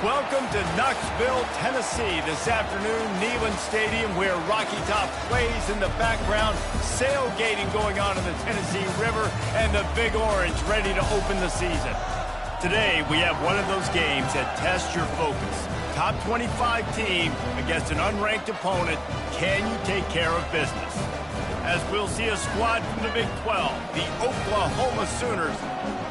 Welcome to Knoxville, Tennessee. This afternoon, Neyland Stadium, where Rocky Top plays in the background. Sailgating going on in the Tennessee River, and the Big Orange ready to open the season. Today, we have one of those games that tests your focus. Top 25 team against an unranked opponent. Can you take care of business? As we'll see a squad from the Big 12, the Oklahoma Sooners,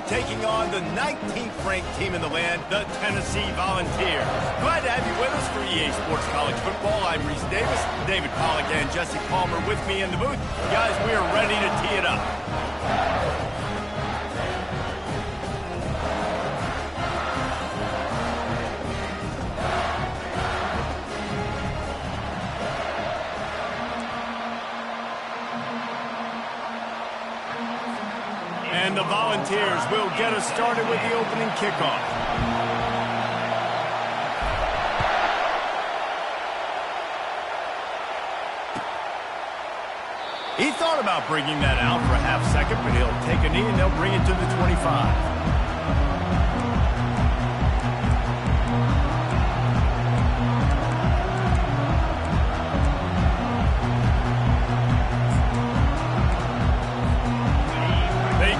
taking on the 19th ranked team in the land, the Tennessee Volunteers. Glad to have you with us for EA Sports College Football. I'm Reese Davis, David Pollack and Jesse Palmer with me in the booth. Guys, we are ready to tee it up. And the Volunteers will get us started with the opening kickoff. He thought about bringing that out for a half second, but he'll take a knee and they'll bring it to the 25.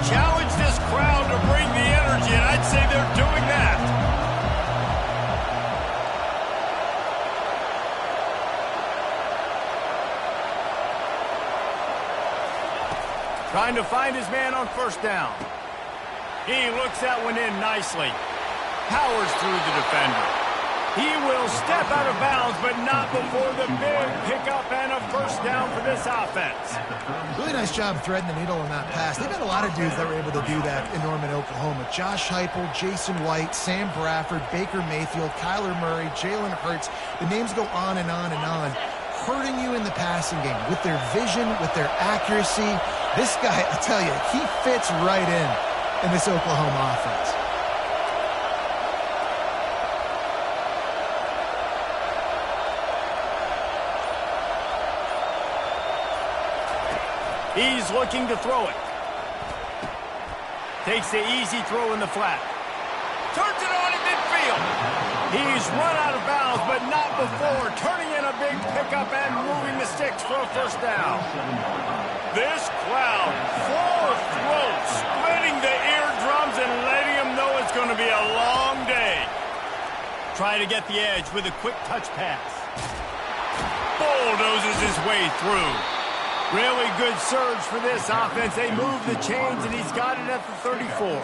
Challenge this crowd to bring the energy, and I'd say they're doing that. Trying to find his man on first down. He looks that one in nicely. Powers through the defender. He will step out of bounds, but not before the big pickup and a first down for this offense. Really nice job threading the needle on that pass. They've had a lot of dudes that were able to do that in Norman, Oklahoma. Josh Heupel, Jason White, Sam Bradford, Baker Mayfield, Kyler Murray, Jalen Hurts. The names go on and on and on. Hurting you in the passing game with their vision, with their accuracy. This guy, I tell you, he fits right in this Oklahoma offense. He's looking to throw it. Takes the easy throw in the flat. Turns it on in midfield. He's run out of bounds, but not before turning in a big pickup and moving the sticks for a first down. This crowd, full throat, splitting the eardrums and letting them know it's going to be a long day. Trying to get the edge with a quick touch pass. Bulldozes his way through. Really good surge for this offense. They move the chains, and he's got it at the 34.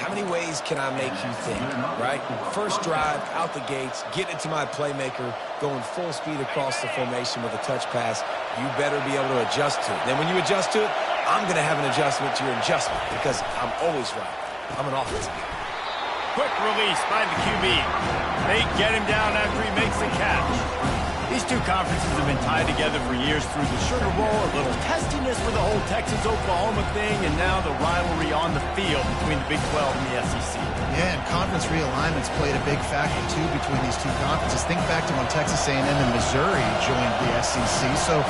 How many ways can I make you think, right? First drive, out the gates, get it to my playmaker, going full speed across the formation with a touch pass. You better be able to adjust to it. Then when you adjust to it, I'm going to have an adjustment to your adjustment because I'm always right. I'm an offensive guy. Quick release by the QB. They get him down after he makes the catch. These two conferences have been tied together for years through the Sugar Bowl, a little testiness for the whole Texas-Oklahoma thing, and now the rivalry on the field between the Big 12 and the SEC. Yeah, and conference realignments played a big factor, too, between these two conferences. Think back to when Texas A&M and Missouri joined the SEC. So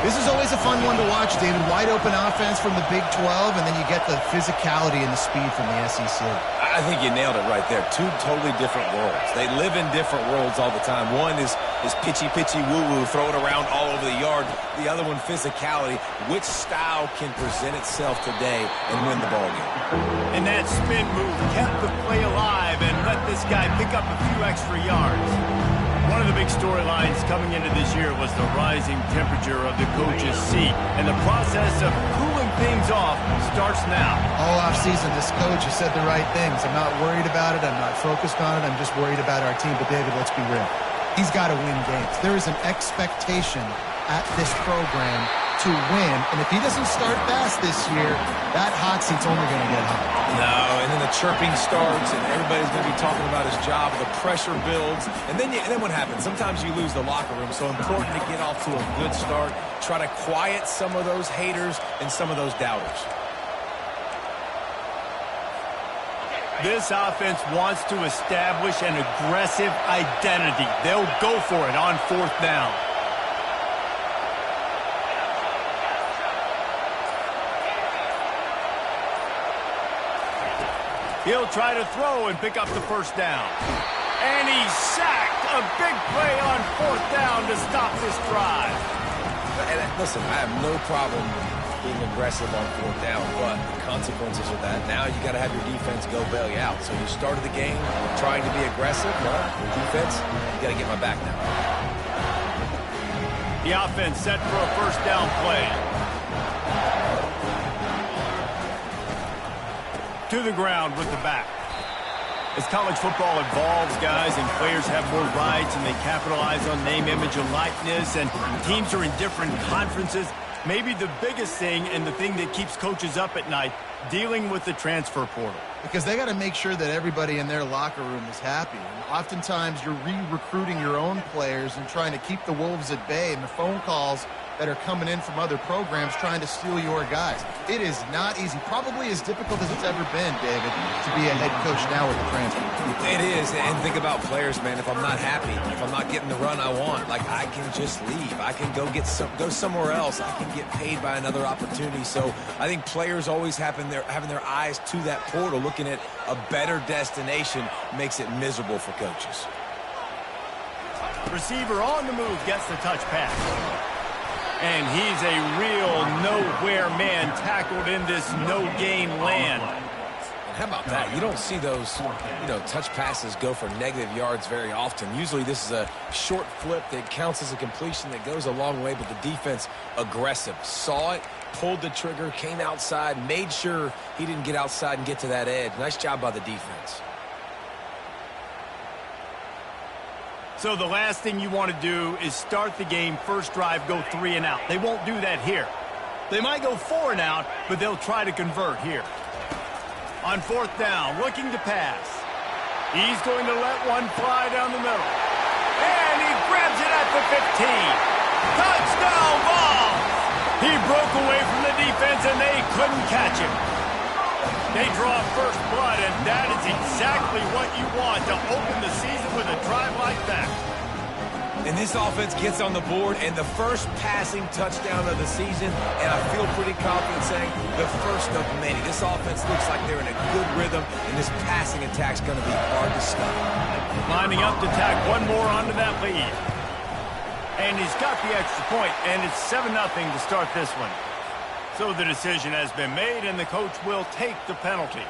this is always a fun one to watch, David. Wide open offense from the Big 12, and then you get the physicality and the speed from the SEC. I think you nailed it right there. Two totally different worlds. They live in different worlds all the time. One is pitchy woo-woo, throw it around all over the yard. The other one, physicality. Which style can present itself today and win the ball game? And that spin move kept the play alive and let this guy pick up a few extra yards. One of the big storylines coming into this year was the rising temperature of the coach's seat, and the process of cooling things off starts now. All offseason, this coach has said the right things. I'm not worried about it. I'm not focused on it. I'm just worried about our team. But, David, let's be real. He's got to win games. There is an expectation at this program to win, and if he doesn't start fast this year, that hot seat's only going to get hot. No, and then the chirping starts, and everybody's going to be talking about his job. The pressure builds, and then what happens? Sometimes you lose the locker room, so important to get off to a good start. Try to quiet some of those haters and some of those doubters. This offense wants to establish an aggressive identity. They'll go for it on fourth down. He'll try to throw and pick up the first down. And he's sacked. A big play on 4th down to stop this drive. And listen, I have no problem being aggressive on 4th down, but the consequences of that, now you got to have your defense go bail you out. So you started the game trying to be aggressive. Well, defense, you got to get my back now. The offense set for a 1st down play. To the ground with the back. As college football evolves, guys, and players have more rights and they capitalize on name, image, and likeness, and teams are in different conferences, maybe the biggest thing and the thing that keeps coaches up at night, dealing with the transfer portal. Because they got to make sure that everybody in their locker room is happy. And oftentimes you're re-recruiting your own players and trying to keep the Wolves at bay, and the phone calls that are coming in from other programs trying to steal your guys. It is not easy. Probably as difficult as it's ever been, David, to be a head coach now with the transfer. It is, and think about players, man. If I'm not happy, if I'm not getting the run I want, like, I can just leave. I can go somewhere else. I can get paid by another opportunity. So I think players always having their eyes to that portal, looking at a better destination, makes it miserable for coaches. Receiver on the move gets the touch pass. And he's a real nowhere man tackled in this no-gain land. How about that? You don't see those, touch passes go for negative yards very often. Usually this is a short flip that counts as a completion that goes a long way, but the defense aggressive. Saw it, pulled the trigger, came outside, made sure he didn't get outside and get to that edge. Nice job by the defense. So the last thing you want to do is start the game, first drive, go 3 and out. They won't do that here. They might go 4 and out, but they'll try to convert here. On 4th down, looking to pass. He's going to let one fly down the middle. And he grabs it at the 15. Touchdown ball! He broke away from the defense, and they couldn't catch him. They draw first blood, and that is exactly what you want to open the season with a drive like that. And this offense gets on the board, and the first passing touchdown of the season, and I feel pretty confident saying the first of many. This offense looks like they're in a good rhythm, and this passing attack's going to be hard to stop. Lining up to tack one more onto that lead. And he's got the extra point, and it's 7-0 to start this one. So the decision has been made, and the coach will take the penalty.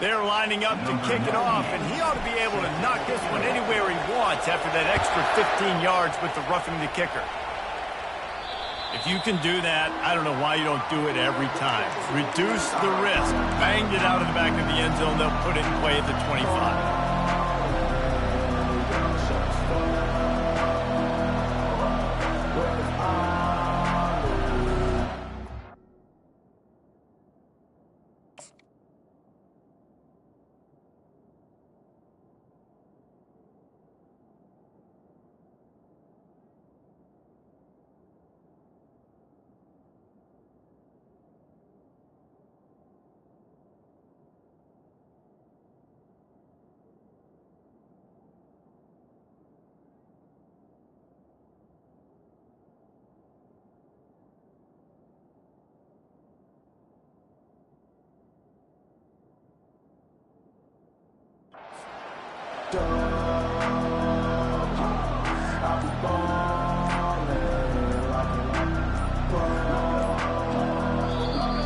They're lining up to kick it off, and he ought to be able to knock this one anywhere he wants after that extra 15 yards with the roughing the kicker. If you can do that, I don't know why you don't do it every time. Reduce the risk. Banged it out of the back of the end zone. They'll put it in play at the 25.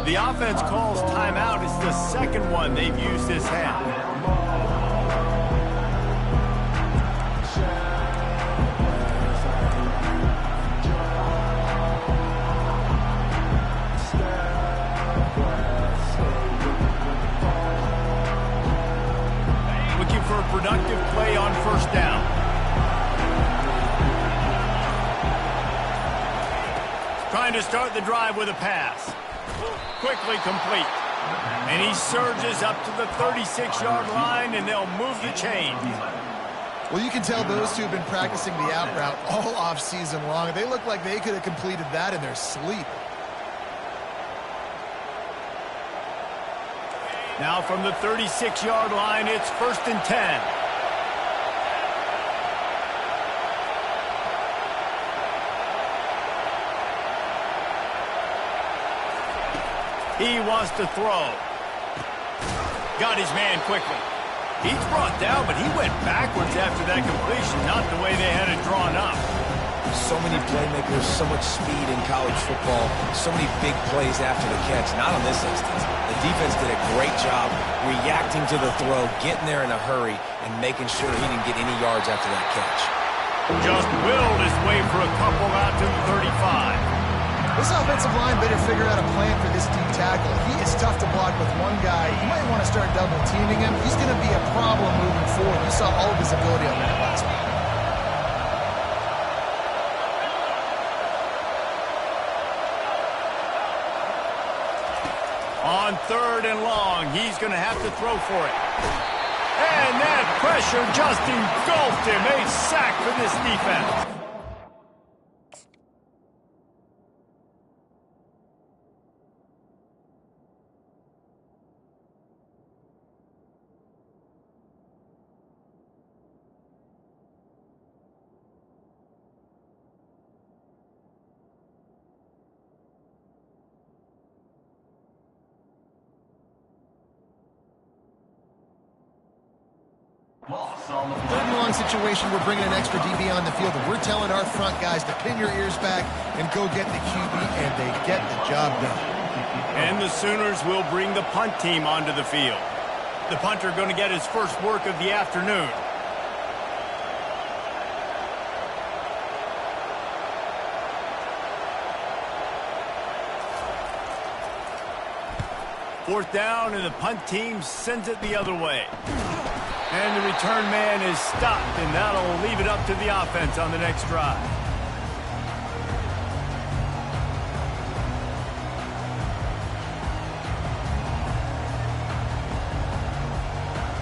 The offense calls timeout. It's the second one they've used this half. Looking for a productive play on first down. Trying to start the drive with a pass. Quickly complete. And he surges up to the 36-yard line, and they'll move the chain. Well, you can tell those two have been practicing the out route all off season long. They look like they could have completed that in their sleep. Now from the 36-yard line, it's 1st and 10. He wants to throw. Got his man quickly. He's brought down, but he went backwards after that completion, not the way they had it drawn up. So many playmakers, so much speed in college football, so many big plays after the catch. Not in this instance. The defense did a great job reacting to the throw, getting there in a hurry, and making sure he didn't get any yards after that catch. Just willed his way for a couple out to the 35. This offensive line better figure out a plan for this D tackle. He is tough to block with one guy. You might want to start double teaming him. He's going to be a problem moving forward. You saw all of his ability on that last one. On 3rd and long, he's going to have to throw for it. And that pressure just engulfed him. A sack for this defense. Third and long situation, we're bringing an extra DB on the field, and we're telling our front guys to pin your ears back and go get the QB, and they get the job done. And the Sooners will bring the punt team onto the field. The punter going to get his first work of the afternoon. Fourth down, and the punt team sends it the other way. And the return man is stopped, and that'll leave it up to the offense on the next drive.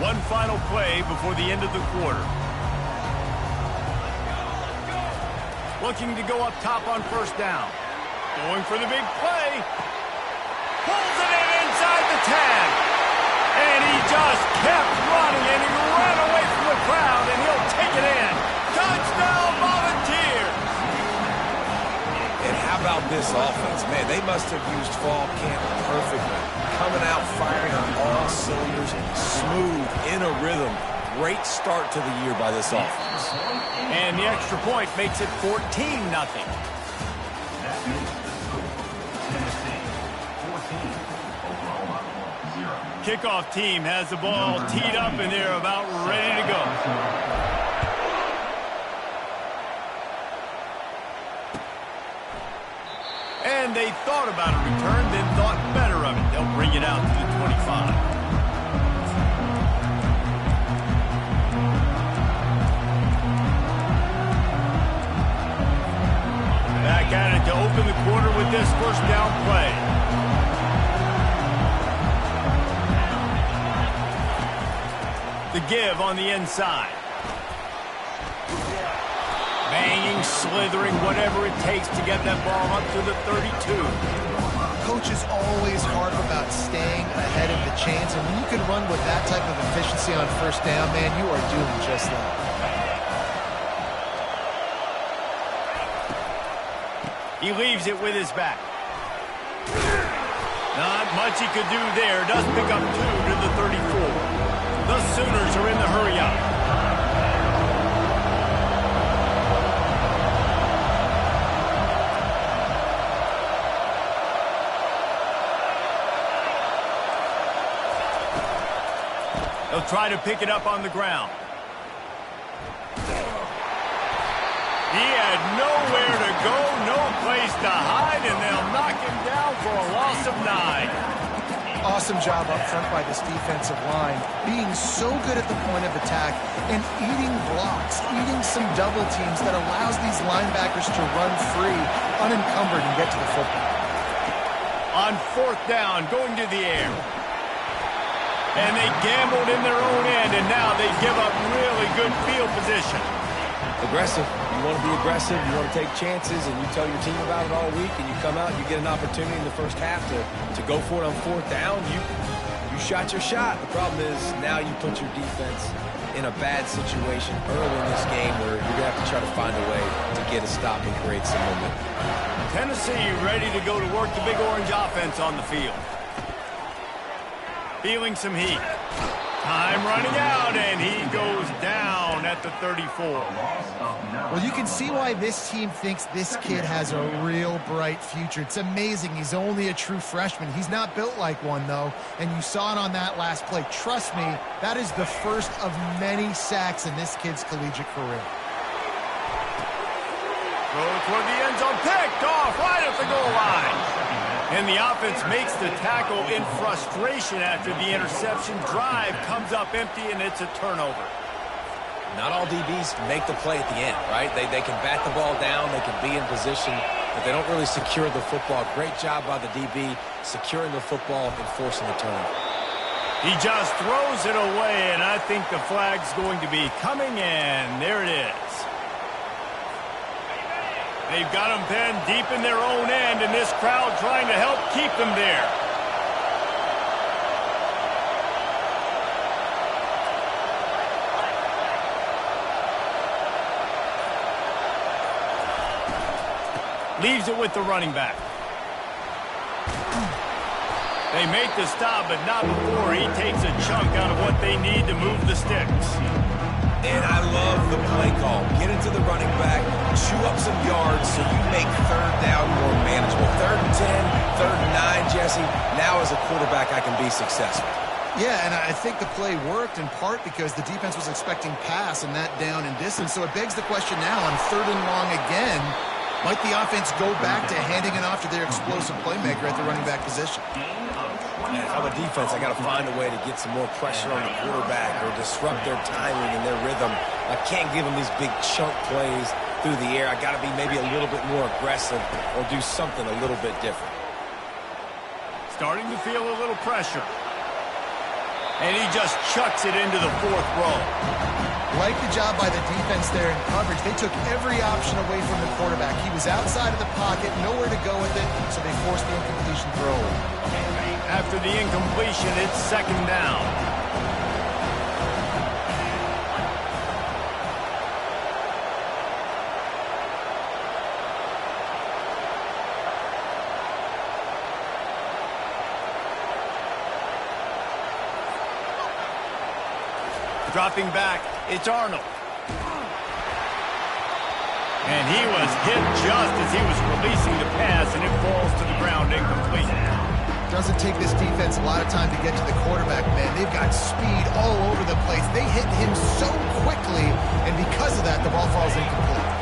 One final play before the end of the quarter. Looking to go up top on first down. Going for the big play. Pulls it in inside the 10. And he just kept running, and he ran away from the crowd, and he'll take it in. Touchdown, Volunteers! And how about this offense? Man, they must have used fall camp perfectly. Coming out, firing on all cylinders, smooth, in a rhythm. Great start to the year by this offense. And the extra point makes it 14-0. Kickoff team has the ball teed up, and they're about ready to go. And they thought about a return, then thought better of it. They'll bring it out to the 25. Back at it to open the quarter with this first down play. The give on the inside. Banging, slithering, whatever it takes to get that ball up to the 32. Coach is always hard about staying ahead of the chains, and when you can run with that type of efficiency on first down, man, you are doing just that. He leaves it with his back. Not much he could do there. Does pick up 2 to the 34. The Sooners are in the hurry-up. They'll try to pick it up on the ground. He had nowhere to go, no place to hide, and they'll knock him down for a loss of 9. Awesome job up front by this defensive line, being so good at the point of attack and eating blocks, eating some double teams that allows these linebackers to run free, unencumbered, and get to the football. On fourth down, going to the air. And they gambled in their own end, and now they give up really good field position. Aggressive. You want to be aggressive, you want to take chances, and you tell your team about it all week, and you come out, you get an opportunity in the first half to go for it on fourth down. You shot your shot. The problem is now you put your defense in a bad situation early in this game where you're going to have to try to find a way to get a stop and create some momentum. Tennessee ready to go to work the Big Orange offense on the field. Feeling some heat. Time running out, and he goes down at the 34. Well, you can see why this team thinks this kid has a real bright future. It's amazing. He's only a true freshman. He's not built like one, though, and you saw it on that last play. Trust me, that is the first of many sacks in this kid's collegiate career. Throw toward the end zone, picked off right at the goal line. And the offense makes the tackle in frustration after the interception. Drive comes up empty, and it's a turnover. Not all DBs make the play at the end, right? They can bat the ball down, they can be in position, but they don't really secure the football. Great job by the DB securing the football and forcing the turnover. He just throws it away, and I think the flag's going to be coming in. There it is. They've got them pinned deep in their own end, and this crowd trying to help keep them there. Leaves it with the running back. They make the stop, but not before he takes a chunk out of what they need to move the sticks. And I love the play call. Get into the running back, chew up some yards so you make third down more manageable. 3rd and 10, 3rd and 9, Jesse. Now as a quarterback, I can be successful. Yeah, and I think the play worked in part because the defense was expecting pass and that down and distance. So it begs the question now on 3rd and long again, might the offense go back to handing it off to their explosive playmaker at the running back position? If I'm a defense, I got to find a way to get some more pressure on the quarterback or disrupt their timing and their rhythm. I can't give them these big chunk plays through the air. I got to be maybe a little bit more aggressive or do something a little bit different. Starting to feel a little pressure. And he just chucks it into the 4th row. Like the job by the defense there in coverage. They took every option away from the quarterback. He was outside of the pocket, nowhere to go with it, so they forced the incompletion throw. After the incompletion, it's 2nd down. Dropping back, it's Arnold. And he was hit just as he was releasing the pass, and it falls to the ground incomplete. Doesn't take this defense a lot of time to get to the quarterback, man. They've got speed all over the place. They hit him so quickly, and because of that, the ball falls incomplete.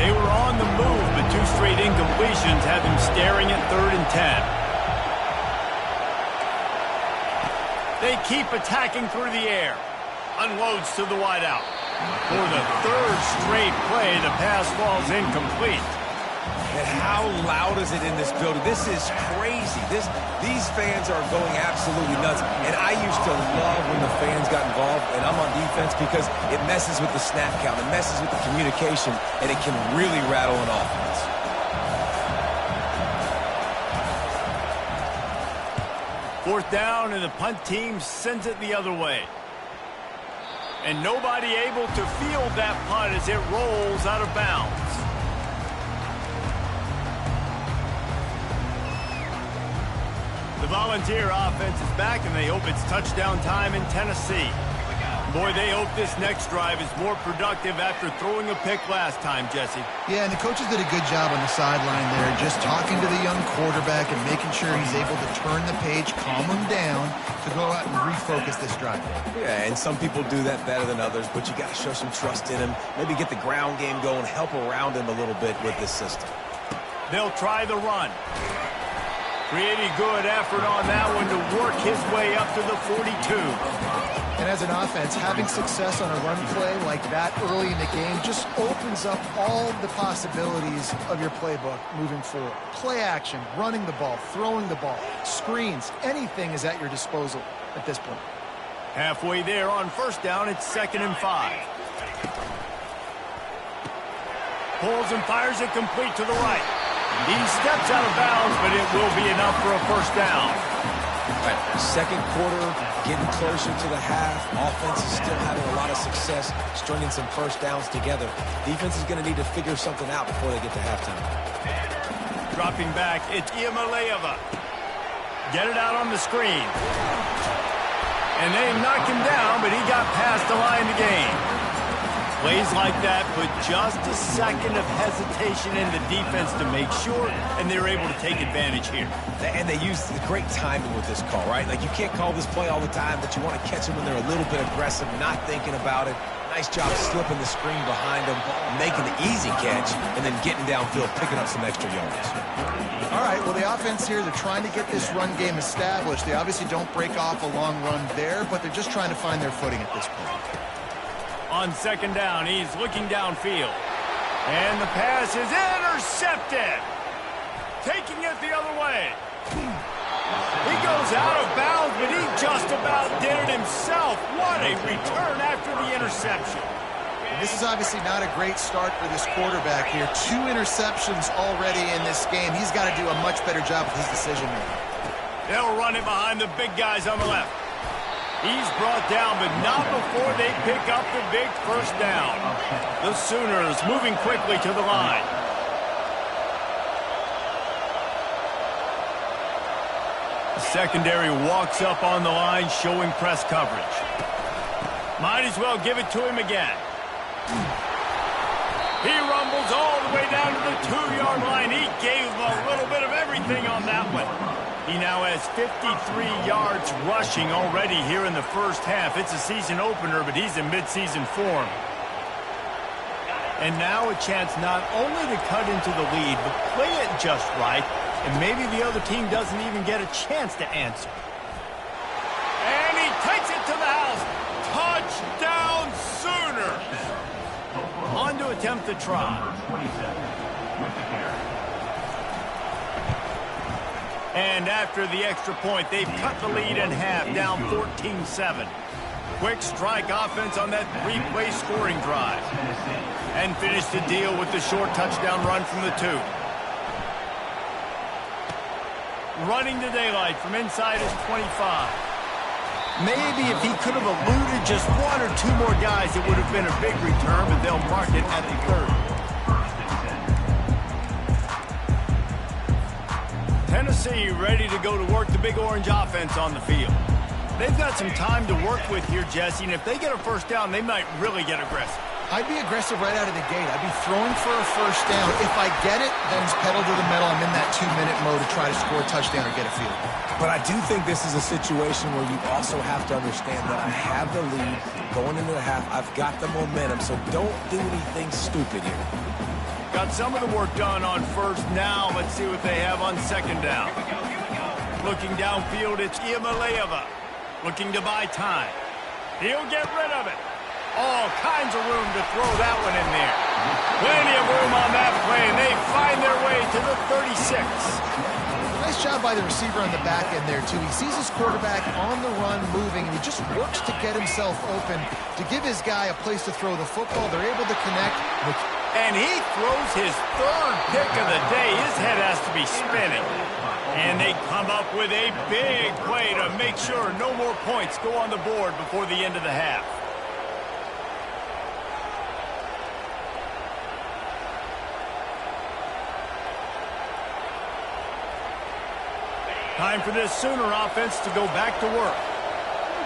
They were on the move, but 2 straight incompletions have him staring at 3rd and 10. They keep attacking through the air. Unloads to the wideout. For the 3rd straight play, the pass falls incomplete. And how loud is it in this building? This is crazy. These fans are going absolutely nuts. And I used to love when the fans got involved, and I'm on defense because it messes with the snap count. It messes with the communication, and it can really rattle an offense. Fourth down, and the punt team sends it the other way. And nobody able to field that punt as it rolls out of bounds. The Volunteer offense is back, and they hope it's touchdown time in Tennessee. Boy, they hope this next drive is more productive after throwing a pick last time, Jesse. Yeah, and the coaches did a good job on the sideline there, just talking to the young quarterback and making sure he's able to turn the page, calm him down, to go out and refocus this drive. Yeah, and some people do that better than others, but you got to show some trust in him. Maybe get the ground game going, help around him a little bit with this system. They'll try the run. Pretty good effort on that one to work his way up to the 42. And as an offense, having success on a run play like that early in the game just opens up all the possibilities of your playbook moving forward. Play action, running the ball, throwing the ball, screens, anything is at your disposal at this point. Halfway there on first down, it's 2nd and 5. Pulls and fires it complete to the right. He steps out of bounds, but it will be enough for a first down. Right. 2nd quarter, getting closer to the half. Offense is still having a lot of success stringing some first downs together. Defense is going to need to figure something out before they get to halftime. Dropping back, it's Iamaleava. Get it out on the screen. And they knocked him down, but he got past the line to gain. Plays like that put just a second of hesitation in the defense to make sure, and they were able to take advantage here. And they used great timing with this call, right? Like, you can't call this play all the time, but you want to catch them when they're a little bit aggressive, not thinking about it. Nice job slipping the screen behind them, making the easy catch, and then getting downfield, picking up some extra yards. All right, well, the offense here, they're trying to get this run game established. They obviously don't break off a long run there, but they're just trying to find their footing at this point. On second down, he's looking downfield. And the pass is intercepted. Taking it the other way. He goes out of bounds, but he just about did it himself. What a return after the interception. This is obviously not a great start for this quarterback here. 2 interceptions already in this game. He's got to do a much better job with his decision making. They'll run it behind the big guys on the left. He's brought down, but not before they pick up the big first down. The Sooners moving quickly to the line. The secondary walks up on the line, showing press coverage. Might as well give it to him again. He rumbles all the way down to the 2-yard line. He gave a little bit of everything on that one. He now has 53 yards rushing already here in the first half. It's a season opener, but he's in midseason form. And now a chance not only to cut into the lead, but play it just right, and maybe the other team doesn't even get a chance to answer. And he takes it to the house. Touchdown Sooners! On to attempt the try. And after the extra point, they've cut the lead in half, down 14-7. Quick strike offense on that 3-play scoring drive. And finish the deal with the short touchdown run from the 2. Running to daylight from inside his 25. Maybe if he could have eluded just 1 or 2 more guys, it would have been a big return, but they'll mark it at the 30. Tennessee ready to go to work the Big Orange offense on the field. They've got some time to work with here, Jesse, and if they get a first down, they might really get aggressive. I'd be aggressive right out of the gate. I'd be throwing for a first down. If I get it, then it's pedal to the metal. I'm in that 2-minute mode to try to score a touchdown or get a field. But I do think this is a situation where you also have to understand that I have the lead going into the half. I've got the momentum, so don't do anything stupid here. Got some of the work done on first. Now let's see what they have on second down. Looking downfield, it's Iamaleava. Looking to buy time. He'll get rid of it. All kinds of room to throw that one in there. Plenty of room on that play, and they find their way to the 36. Nice job by the receiver on the back end there, too. He sees his quarterback on the run moving, and he just works to get himself open to give his guy a place to throw the football. They're able to connect. And he throws his 3rd pick of the day. His head has to be spinning. And they come up with a big play to make sure no more points go on the board before the end of the half. Time for this Sooner offense to go back to work.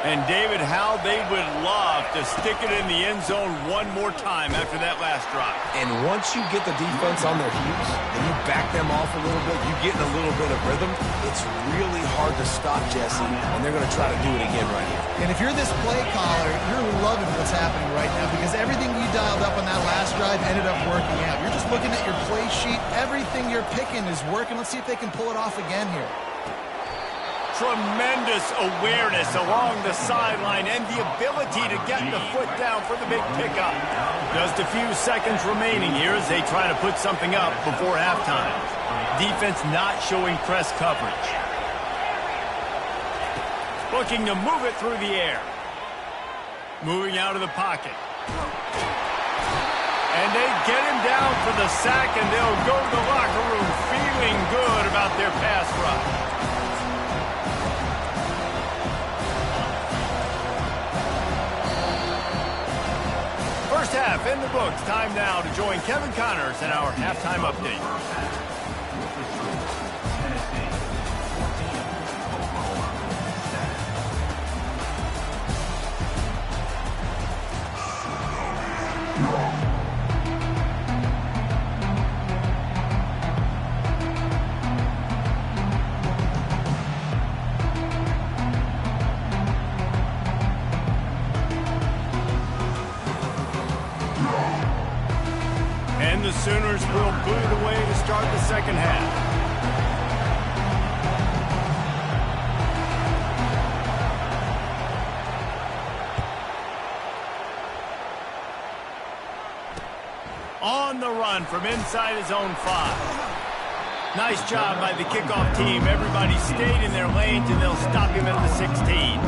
And David, how they would love to stick it in the end zone one more time after that last drive. And once you get the defense on their heels and you back them off a little bit, you get in a little bit of rhythm, it's really hard to stop, Jesse, and they're going to try to do it again right here. And if you're this play caller, you're loving what's happening right now because everything you dialed up on that last drive ended up working out. You're just looking at your play sheet. Everything you're picking is working. Let's see if they can pull it off again here. Tremendous awareness along the sideline and the ability to get the foot down for the big pickup. Just a few seconds remaining here as they try to put something up before halftime. Defense not showing press coverage. Looking to move it through the air. Moving out of the pocket. And they get him down for the sack, and they'll go to the locker room feeling good about their pass rush. First half in the books. Time now to join Kevin Connors in our halftime update. start the second half. On the run from inside his own 5. Nice job by the kickoff team. Everybody stayed in their lanes, and they'll stop him at the 16.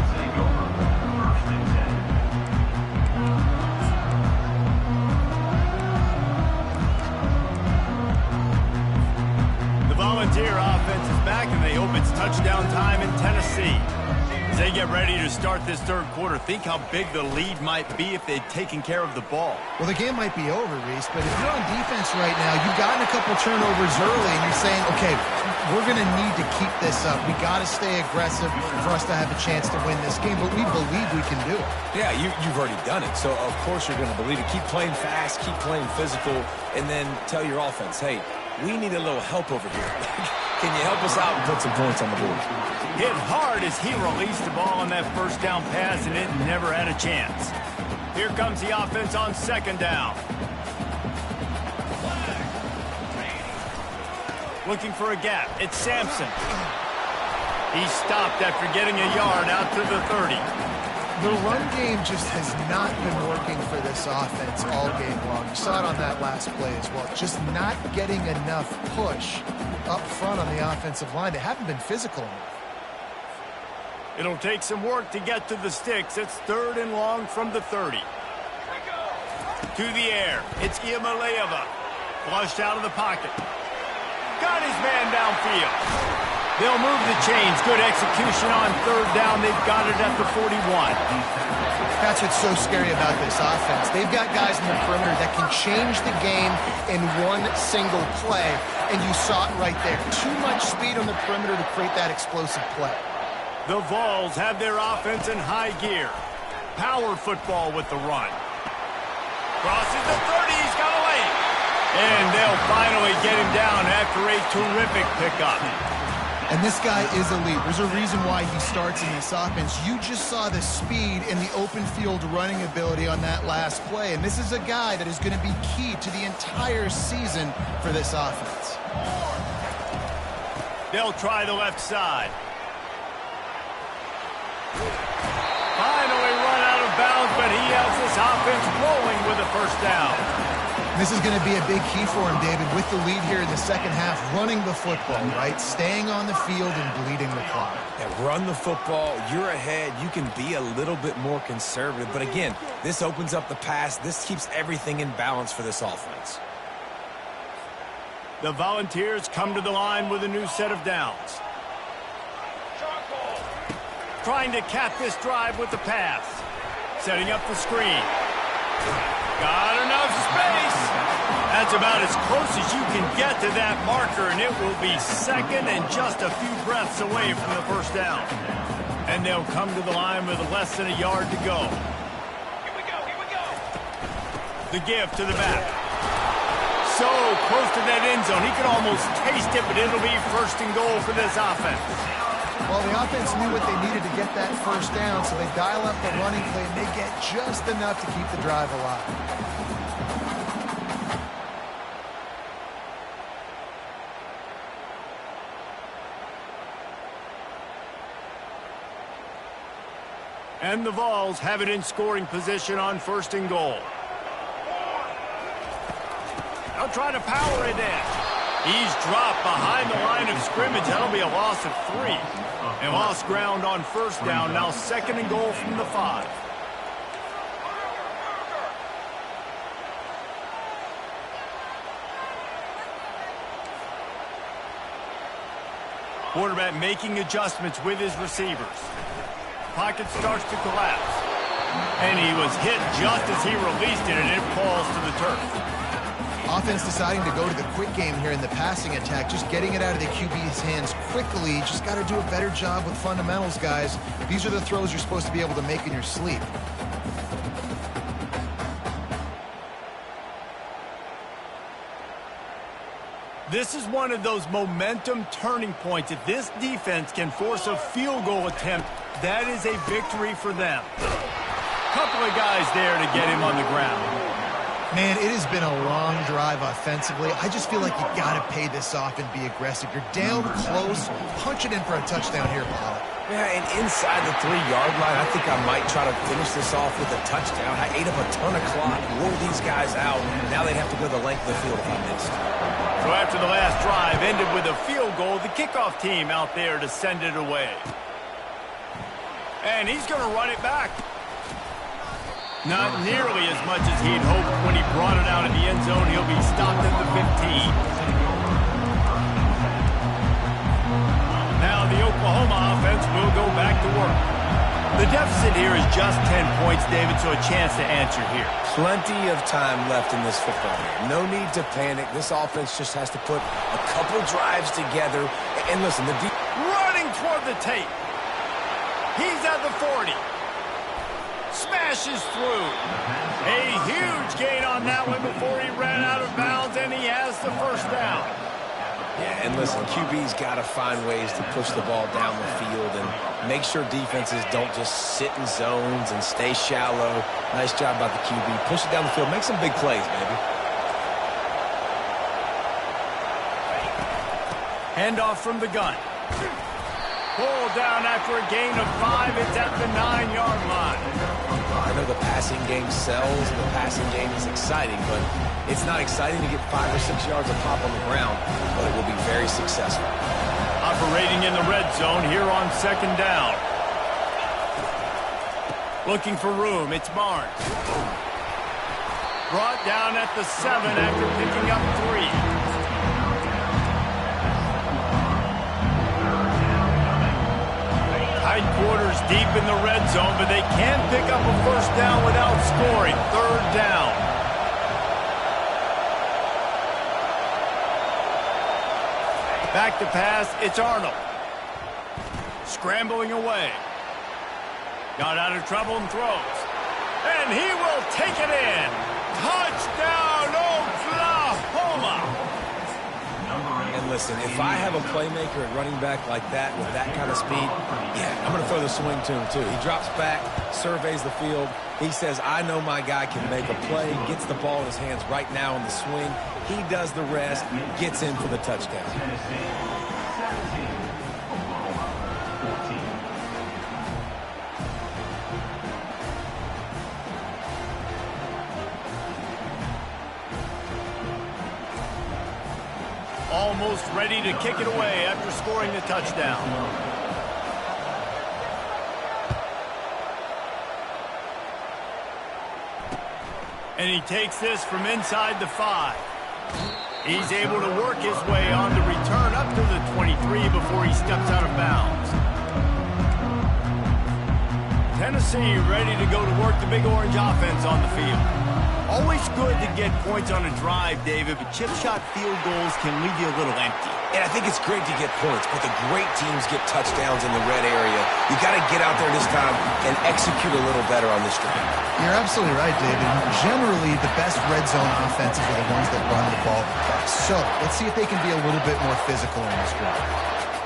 The Volunteer offense is back, and they hope it's touchdown time in Tennessee. As they get ready to start this third quarter, think how big the lead might be if they'd taken care of the ball. Well, the game might be over, Reese, but if you're on defense right now, you've gotten a couple turnovers early, and you're saying, okay, we're going to need to keep this up. We got to stay aggressive for us to have a chance to win this game, but we believe we can do it. Yeah, you've already done it, so of course you're going to believe it. Keep playing fast, keep playing physical, and then tell your offense, hey, we need a little help over here. Can you help us out and put some points on the board? Hit hard as he released the ball on that first down pass, and it never had a chance. Here comes the offense on second down. Looking for a gap. It's Sampson. He stopped after getting a yard out to the 30. The run game just has not been working for this offense all game long. You saw it on that last play as well. Just not getting enough push up front on the offensive line. They haven't been physical enough. It'll take some work to get to the sticks. It's 3rd and long from the 30. To the air. It's Iamaleava. Flushed out of the pocket. Got his man downfield. They'll move the chains. Good execution on 3rd down. They've got it at the 41. That's what's so scary about this offense. They've got guys in the perimeter that can change the game in one single play, and you saw it right there. Too much speed on the perimeter to create that explosive play. The Vols have their offense in high gear. Power football with the run. Crosses the 30. He's got a lane. And they'll finally get him down after a terrific pickup. And this guy is elite. There's a reason why he starts in this offense. You just saw the speed and the open field running ability on that last play. And this is a guy that is going to be key to the entire season for this offense. They'll try the left side. Finally run out of bounds, but he has this offense rolling with a first down. This is going to be a big key for him, David, with the lead here in the second half, running the football, right? Staying on the field and bleeding the clock. Yeah, run the football. You're ahead. You can be a little bit more conservative. But again, this opens up the pass. This keeps everything in balance for this offense. The Volunteers come to the line with a new set of downs. Trying to cap this drive with the pass. Setting up the screen. Got enough space. That's about as close as you can get to that marker, and it will be second and just a few breaths away from the first down. And they'll come to the line with less than a yard to go. Here we go. The give to the back. So close to that end zone. He could almost taste it, but it'll be 1st and goal for this offense. Well, the offense knew what they needed to get that first down, so they dial up the running play, and they get just enough to keep the drive alive. And the Vols have it in scoring position on 1st and goal. They'll try to power it in. He's dropped behind the line of scrimmage. That'll be a loss of 3. And lost ground on 1st down. Now 2nd and goal from the 5. Quarterback making adjustments with his receivers. Pocket starts to collapse. And he was hit just as he released it, and it falls to the turf. Offense deciding to go to the quick game here in the passing attack, just getting it out of the QB's hands quickly. Just got to do a better job with fundamentals, guys. These are the throws you're supposed to be able to make in your sleep. This is one of those momentum turning points. If this defense can force a field goal attempt, that is a victory for them. Couple of guys there to get him on the ground. Man, it has been a long drive offensively. I just feel like you got to pay this off and be aggressive. You're down close. Punch it in for a touchdown here, Paul. Yeah, and inside the 3-yard line, I think I might try to finish this off with a touchdown. I ate up a ton of clock, wore these guys out. Now they'd have to go the length of the field if I missed. So after the last drive ended with a field goal, the kickoff team out there to send it away. And he's going to run it back. Not nearly as much as he'd hoped when he brought it out in the end zone. He'll be stopped at the 15. Now the Oklahoma offense will go back to work. The deficit here is just 10 points, David, so a chance to answer here. Plenty of time left in this football game. No need to panic. This offense just has to put a couple drives together. And listen, running toward the tape. He's at the 40. Smashes through. A huge gain on that one before he ran out of bounds, and he has the first down. Yeah, and listen, QB's got to find ways to push the ball down the field and make sure defenses don't just sit in zones and stay shallow. Nice job by the QB. Push it down the field. Make some big plays, baby. Handoff from the gun. Pulled down after a gain of 5. It's at the 9-yard line. I know the passing game sells and the passing game is exciting, but it's not exciting to get 5 or 6 yards a pop on the ground, but it will be very successful. Operating in the red zone here on second down. Looking for room. It's Barnes. Brought down at the 7 after picking up 3. Tight quarters deep in the red zone, but they can't pick up a first down without scoring. Third down. Back to pass, it's Arnold. Scrambling away. Got out of trouble and throws. And he will take it in. Touchdown, Oklahoma! And listen, if I have a playmaker at running back like that with that kind of speed, yeah, I'm going to throw the swing to him too. He drops back, surveys the field. He says, I know my guy can make a play, gets the ball in his hands right now in the swing. He does the rest, gets in for the touchdown. Almost ready to kick it away after scoring the touchdown. And he takes this from inside the 5. He's able to work his way on the return up to the 23 before he steps out of bounds. Tennessee ready to go to work the Big Orange offense on the field. Always good to get points on a drive, David, but chip shot field goals can leave you a little empty. And I think it's great to get points, but the great teams get touchdowns in the red area. You got to get out there this time and execute a little better on this drive. You're absolutely right, David. Generally, the best red zone offenses are the ones that run the ball the best. So let's see if they can be a little bit more physical in this drive.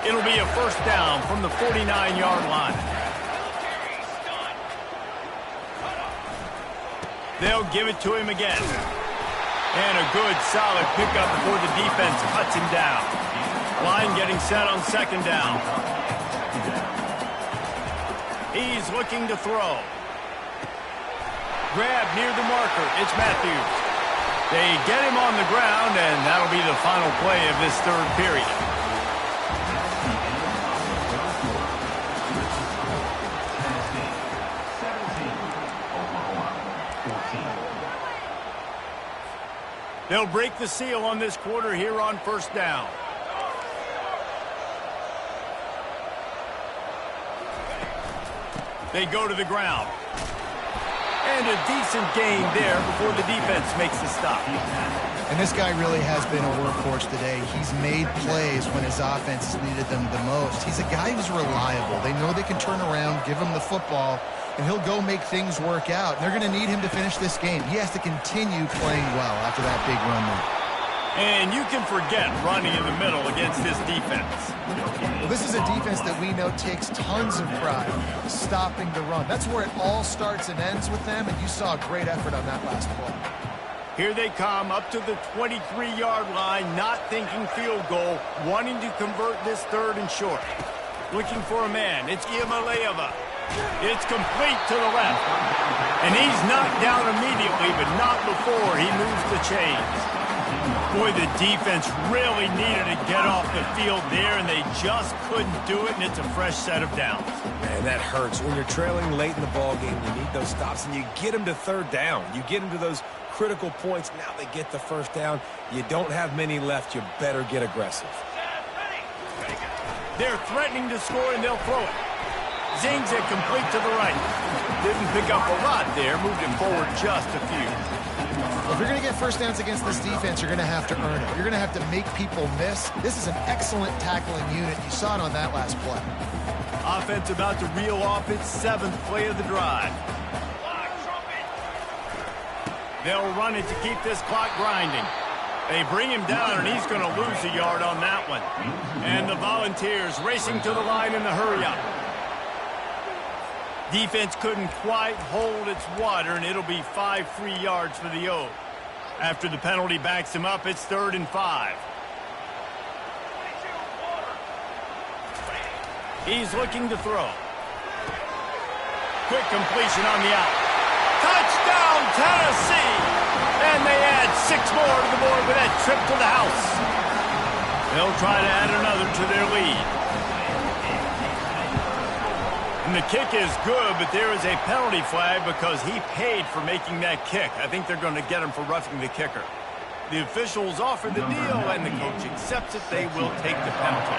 It'll be a first down from the 49-yard line. They'll give it to him again. And a good, solid pickup before the defense cuts him down. Line getting set on second down. He's looking to throw. Grab near the marker. It's Matthews. They get him on the ground, and that'll be the final play of this third period. They'll break the seal on this quarter here on first down. They go to the ground. And a decent gain there before the defense makes the stop. And this guy really has been a workhorse today. He's made plays when his offense has needed them the most. He's a guy who's reliable. They know they can turn around, give him the football, and he'll go make things work out. And they're going to need him to finish this game. He has to continue playing well after that big run there. And you can forget running in the middle against this defense. Well, this is a defense that we know takes tons of pride stopping the run. That's where it all starts and ends with them, and you saw a great effort on that last play. Here they come up to the 23-yard line, not thinking field goal, wanting to convert this 3rd and short. Looking for a man. It's Iamaleava. It's complete to the left. And he's knocked down immediately, but not before he moves the chains. Boy, the defense really needed to get off the field there, and they just couldn't do it, and it's a fresh set of downs. Man, that hurts. When you're trailing late in the ballgame, you need those stops, and you get them to 3rd down. You get them to those critical points. Now they get the 1st down. You don't have many left. You better get aggressive. They're threatening to score, and they'll throw it. Zings it complete to the right. Didn't pick up a lot there. Moved it forward just a few. Well, if you're going to get 1st downs against this defense, you're going to have to earn it. You're going to have to make people miss. This is an excellent tackling unit. You saw it on that last play. Offense about to reel off its 7th play of the drive. They'll run it to keep this clock grinding. They bring him down, and he's going to lose a yard on that one. And the Volunteers racing to the line in the hurry-up. Defense couldn't quite hold its water, and it'll be 5 free yards for the O. After the penalty backs him up, it's 3rd and 5. He's looking to throw. Quick completion on the out. Touchdown, Tennessee! And they add 6 more to the board with that trip to the house. They'll try to add another to their lead. And the kick is good, but there is a penalty flag because he paid for making that kick. I think they're going to get him for roughing the kicker. The officials offer the deal, and the coach accepts it. They will take the penalty.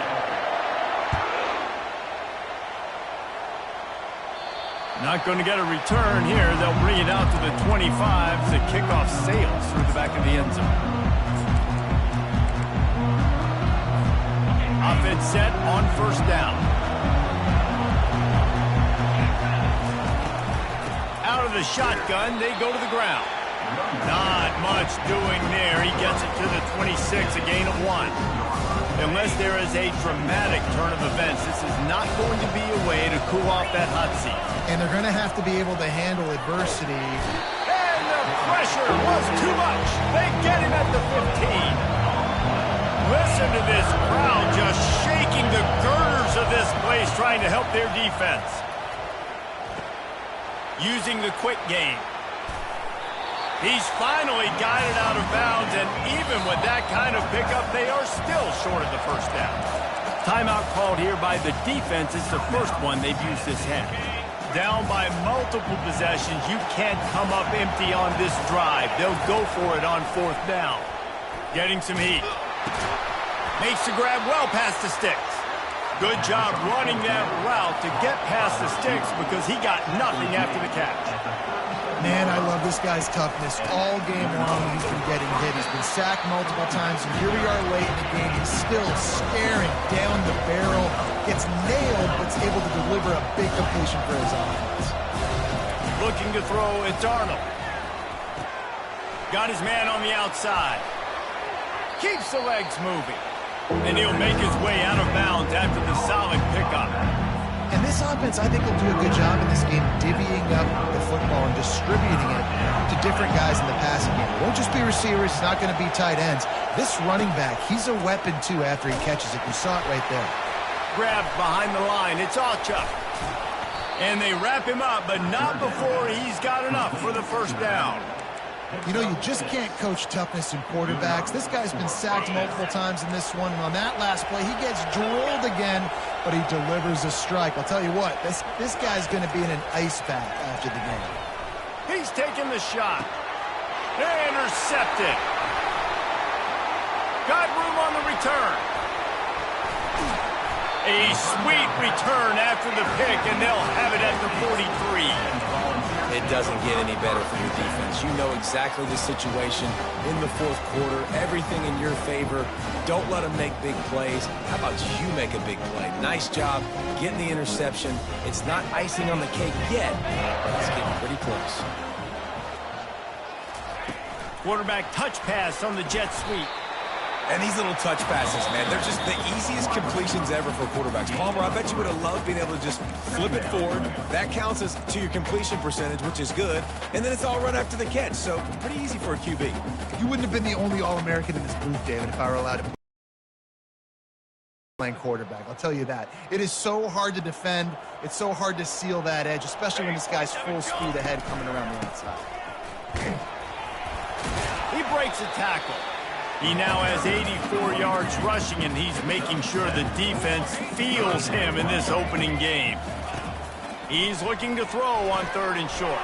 Not going to get a return here. They'll bring it out to the 25. The kickoff sails through the back of the end zone. Offense set on 1st down. Out of the shotgun, they go to the ground. Not much doing there. He gets it to the 26, a gain of 1. Unless there is a dramatic turn of events, this is not going to be a way to cool off that hot seat. And they're going to have to be able to handle adversity. And the pressure was too much. They get him at the 15. Listen to this crowd just shaking the girders of this place, trying to help their defense. Using the quick game. He's finally got it out of bounds, and even with that kind of pickup, they are still short of the 1st down. Timeout called here by the defense. It's the first one they've used this half. Down by multiple possessions, you can't come up empty on this drive. They'll go for it on 4th down. Getting some heat. Makes the grab well past the sticks. Good job running that route to get past the sticks because he got nothing after the catch. Man, I love this guy's toughness. All game long, he's been getting hit. He's been sacked multiple times, and here we are late in the game. He's still staring down the barrel. Gets nailed, but is able to deliver a big completion for his offense. Looking to throw, it's Arnold. Got his man on the outside. Keeps the legs moving. And he'll make his way out of bounds after the solid pickup. And this offense, I think, will do a good job in this game divvying up the football and distributing it to different guys in the passing game. It won't just be receivers. It's not going to be tight ends. This running back, he's a weapon, too, after he catches it. You saw it right there. Grabbed behind the line. It's Alchuk. And they wrap him up, but not before he's got enough for the 1st down. You know, you just can't coach toughness in quarterbacks. This guy's been sacked multiple times in this one, and on that last play, he gets drilled again, but he delivers a strike. I'll tell you what, this guy's going to be in an ice bath after the game. He's taking the shot. Intercepted. Got room on the return. A sweet return after the pick, and they'll have it at the 43. It doesn't get any better for your defense. You know exactly the situation in the 4th quarter. Everything in your favor. Don't let them make big plays. How about you make a big play? Nice job getting the interception. It's not icing on the cake yet, but it's getting pretty close. Quarterback touch pass on the jet sweep. And these little touch passes, man, they're just the easiest best completions ever for quarterbacks. Palmer, I bet you would have loved being able to just flip it forward. That counts as to your completion percentage, which is good. And then it's all run after the catch, so pretty easy for a QB. You wouldn't have been the only All-American in this booth, David, if I were allowed to play quarterback. I'll tell you that. It is so hard to defend. It's so hard to seal that edge, especially when this guy's full speed ahead coming around the outside. He breaks a tackle. He now has 84 yards rushing, and he's making sure the defense feels him in this opening game. He's looking to throw on 3rd and short.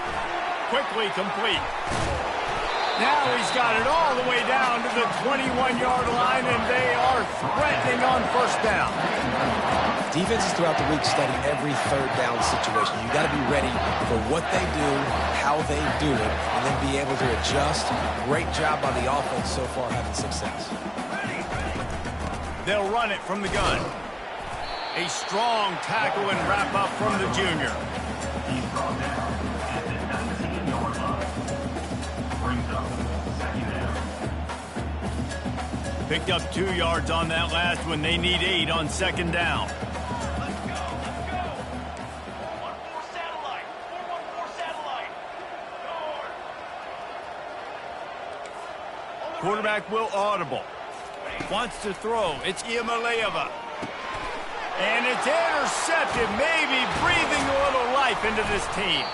Quickly complete. Now he's got it all the way down to the 21-yard line, and they are threatening on 1st down. Defenses throughout the week study every 3rd down situation. You got to be ready for what they do, how they do it, and then be able to adjust. Great job by the offense so far having success. They'll run it from the gun. A strong tackle and wrap up from the junior. Picked up 2 yards on that last one. They need 8 on 2nd down. Quarterback will audible. Wants to throw. It's Iamaleava. And it's intercepted, maybe breathing a little life into this team.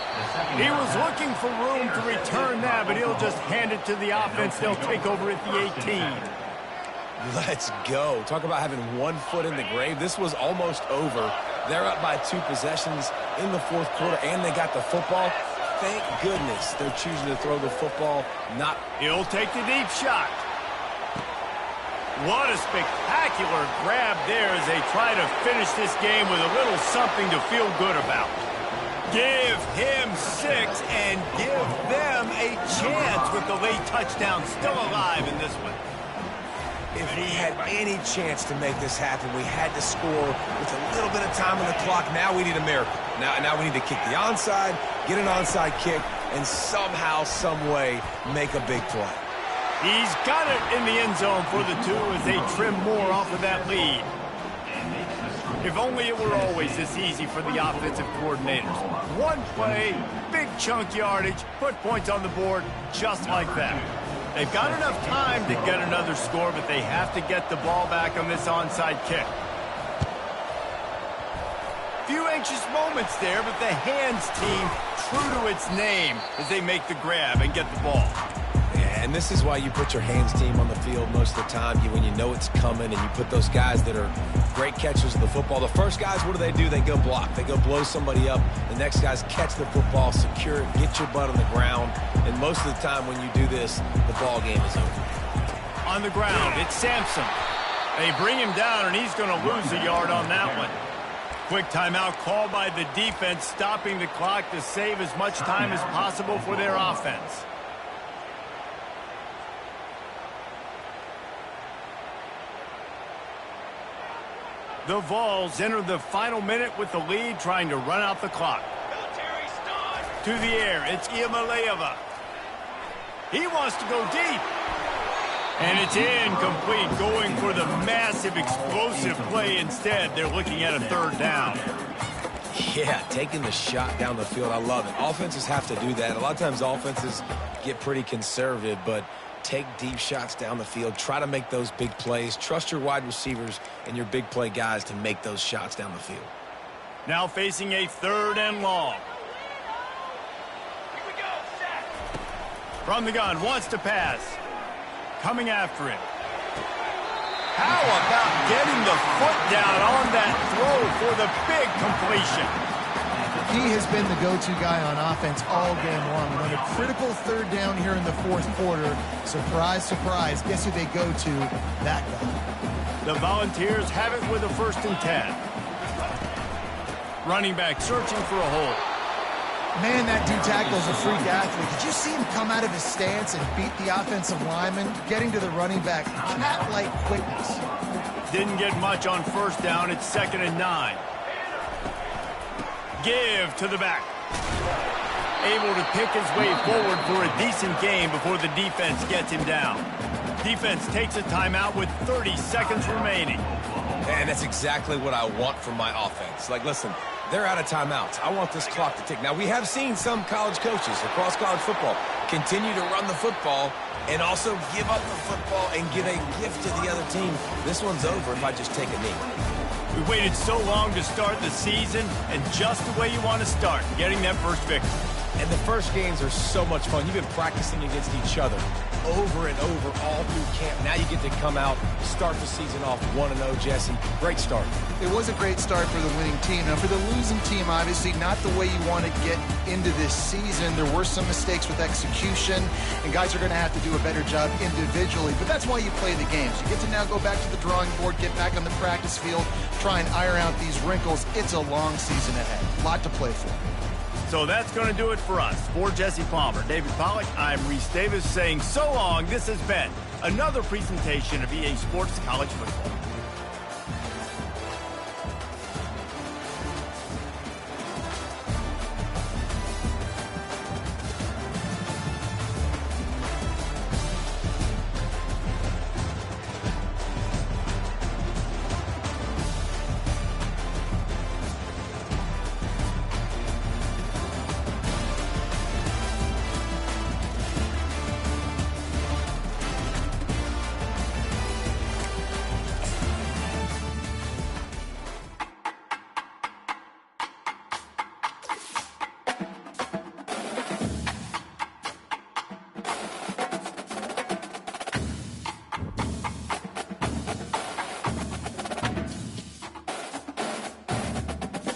He was looking for room to return that, but he'll just hand it to the offense. They'll take over at the 18. Let's go. Talk about having 1 foot in the grave. This was almost over. They're up by 2 possessions in the 4th quarter, and they got the football. Thank goodness they're choosing to throw the football. He'll take the deep shot. What a spectacular grab there as they try to finish this game with a little something to feel good about. Give him 6 and give them a chance with the late touchdown still alive in this one. If we had any chance to make this happen, we had to score with a little bit of time on the clock. Now we need a miracle. Now we need to kick the onside, get an onside kick, and somehow, some way, make a big play. He's got it in the end zone for the 2 as they trim more off of that lead. If only it were always this easy for the offensive coordinators. 1 play, big chunk yardage, put points on the board just like that. They've got enough time to get another score, but they have to get the ball back on this onside kick. Few anxious moments there, but the hands team true to its name as they make the grab and get the ball. Yeah, and this is why you put your hands team on the field most of the time. When you know it's coming, and you put those guys that are great catchers of the football. The first guys, what do? They go block. They go blow somebody up. The next guys catch the football, secure it, get your butt on the ground. And most of the time when you do this, the ball game is over. On the ground, it's Sampson. They bring him down, and he's going to lose a yard on that one. Quick timeout called by the defense, stopping the clock to save as much time as possible for their offense. The Vols enter the final minute with the lead, trying to run out the clock. To the air, it's Iamaleava. He wants to go deep. And it's incomplete, going for the massive explosive play instead. They're looking at a 3rd down. Yeah, taking the shot down the field, I love it. Offenses have to do that. A lot of times offenses get pretty conservative, but take deep shots down the field. Try to make those big plays. Trust your wide receivers and your big play guys to make those shots down the field. Now facing a 3rd and long. From the gun, wants to pass. Coming after him. How about getting the foot down on that throw for the big completion? He has been the go-to guy on offense all game long. And on a critical 3rd down here in the 4th quarter, surprise, surprise, guess who they go to? That guy. The Volunteers have it with a 1st and 10. Running back searching for a hole. Man, that D-tackle's a freak athlete. Did you see him come out of his stance and beat the offensive lineman, getting to the running back? Cat-like quickness. Didn't get much on 1st down. It's 2nd and 9. Give to the back. Able to pick his way forward for a decent game before the defense gets him down. Defense takes a timeout with 30 seconds remaining. And that's exactly what I want from my offense. Like, listen, they're out of timeouts. I want this clock to tick. Now, we have seen some college coaches across college football continue to run the football and also give up the football and give a gift to the other team. This one's over if I just take a knee. We waited so long to start the season, and just the way you want to start, getting that first victory. And the first games are so much fun. You've been practicing against each other over and over all through camp. Now you get to come out, start the season off 1-0, Jesse. Great start. It was a great start for the winning team. Now, for the losing team, obviously not the way you want to get into this season. There were some mistakes with execution, and guys are going to have to do a better job individually. But that's why you play the games. You get to now go back to the drawing board, get back on the practice field, try and iron out these wrinkles. It's a long season ahead. A lot to play for. So that's going to do it for us. For Jesse Palmer, David Pollack, I'm Reese Davis saying so long. This has been another presentation of EA Sports College Football.